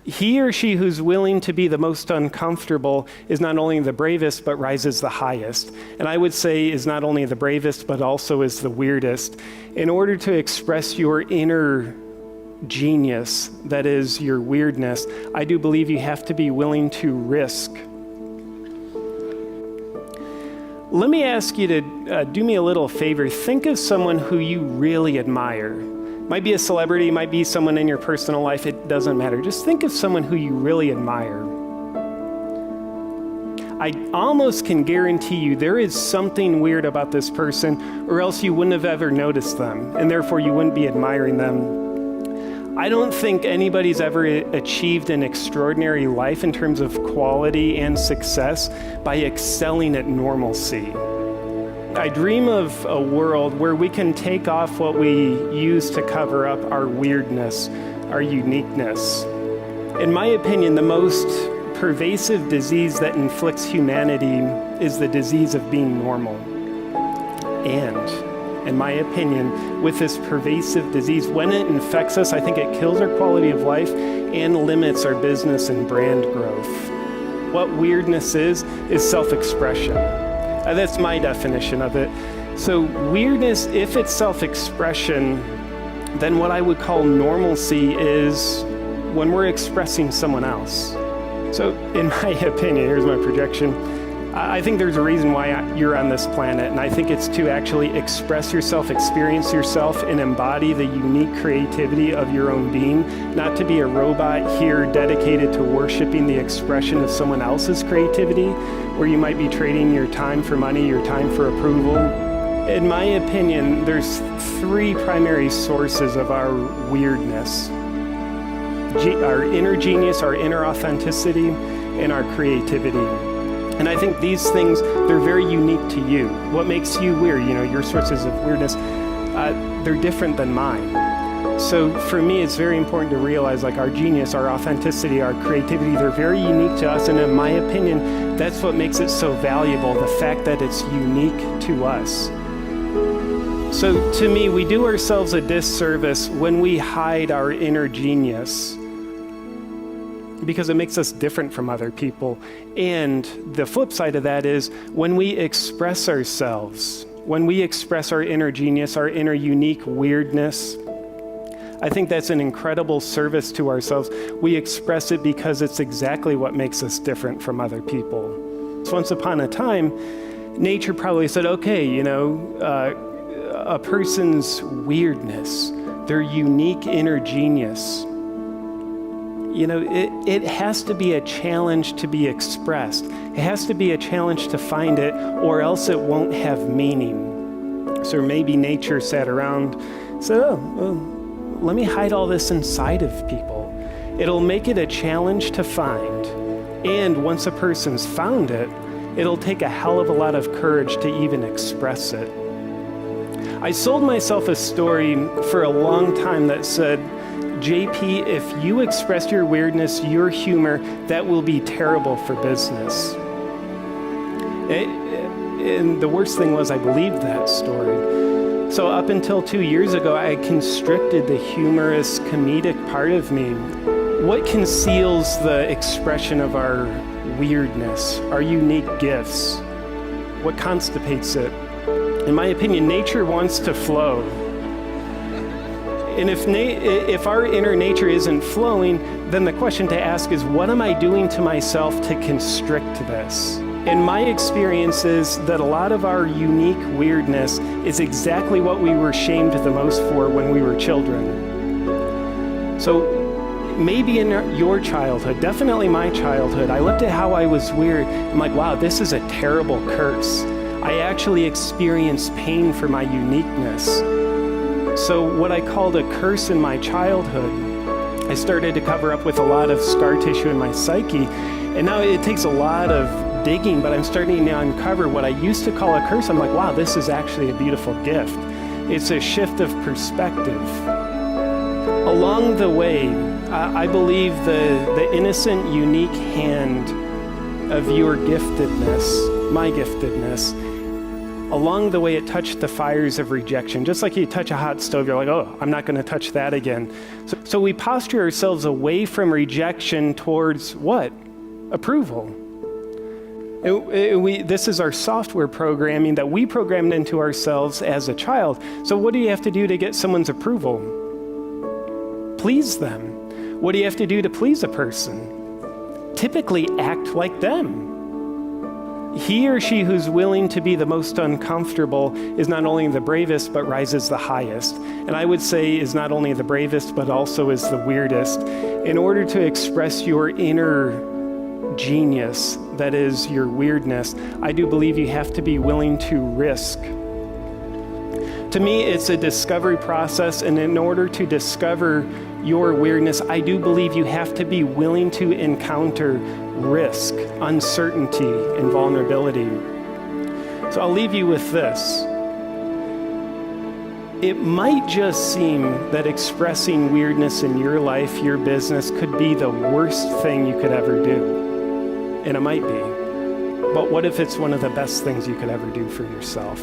He or she who's willing to be the most uncomfortable is not only the bravest, but rises the highest. And I would say is not only the bravest, but also is the weirdest. In order to express your inner genius, that is your weirdness, I do believe you have to be willing to risk. Let me ask you to do me a little favor. Think of someone who you really admire. Might be a celebrity, might be someone in your personal life, it doesn't matter. Just think of someone who you really admire. I almost can guarantee you there is something weird about this person, or else you wouldn't have ever noticed them, and therefore you wouldn't be admiring them. I don't think anybody's ever achieved an extraordinary life in terms of quality and success by excelling at normalcy. I dream of a world where we can take off what we use to cover up our weirdness, our uniqueness. In my opinion, the most pervasive disease that inflicts humanity is the disease of being normal. And, in my opinion, with this pervasive disease, when it infects us, I think it kills our quality of life and limits our business and brand growth. What weirdness is self-expression. That's my definition of it. So weirdness, if it's self-expression, then what I would call normalcy is when we're expressing someone else. So in my opinion, here's my projection, I think there's a reason why you're on this planet, and I think it's to actually express yourself, experience yourself, and embody the unique creativity of your own being, not to be a robot here dedicated to worshiping the expression of someone else's creativity, where you might be trading your time for money, your time for approval. In my opinion, there's three primary sources of our weirdness: our inner genius, our inner authenticity, and our creativity. And I think these things, they're very unique to you. What makes you weird, your sources of weirdness, they're different than mine. So for me, it's very important to realize our genius, our authenticity, our creativity, they're very unique to us. And in my opinion, that's what makes it so valuable, the fact that it's unique to us. So to me, we do ourselves a disservice when we hide our inner genius, because it makes us different from other people. And the flip side of that is when we express ourselves, when we express our inner genius, our inner unique weirdness, I think that's an incredible service to ourselves. We express it because it's exactly what makes us different from other people. So once upon a time, nature probably said, okay, a person's weirdness, their unique inner genius, it has to be a challenge to be expressed. It has to be a challenge to find it, or else it won't have meaning. So maybe nature sat around and said, let me hide all this inside of people. It'll make it a challenge to find. And once a person's found it, it'll take a hell of a lot of courage to even express it. I sold myself a story for a long time that said, JP, if you express your weirdness, your humor, that will be terrible for business. And the worst thing was I believed that story. So up until 2 years ago, I constricted the humorous, comedic part of me. What conceals the expression of our weirdness, our unique gifts? What constipates it? In my opinion, nature wants to flow. And if our inner nature isn't flowing, then the question to ask is, what am I doing to myself to constrict this? And my experience is that a lot of our unique weirdness is exactly what we were shamed the most for when we were children. So maybe in your childhood, definitely my childhood, I looked at how I was weird. I'm like, wow, this is a terrible curse. I actually experienced pain for my uniqueness. So what I called a curse in my childhood, I started to cover up with a lot of scar tissue in my psyche. And now it takes a lot of digging, but I'm starting to uncover what I used to call a curse. I'm like, wow, this is actually a beautiful gift. It's a shift of perspective. Along the way, I believe the innocent, unique hand of your giftedness, my giftedness, Along the way, it touched the fires of rejection. Just like you touch a hot stove, you're like, oh, I'm not going to touch that again. So we posture ourselves away from rejection towards what? Approval. This is our software programming that we programmed into ourselves as a child. So what do you have to do to get someone's approval? Please them. What do you have to do to please a person? Typically act like them. He or she who's willing to be the most uncomfortable is not only the bravest, but rises the highest. And I would say is not only the bravest, but also is the weirdest. In order to express your inner genius, that is your weirdness, I do believe you have to be willing to risk. To me, it's a discovery process, and in order to discover your weirdness, I do believe you have to be willing to encounter risk, uncertainty, and vulnerability. So I'll leave you with this. It might just seem that expressing weirdness in your life, your business, could be the worst thing you could ever do. And it might be. But what if it's one of the best things you could ever do for yourself?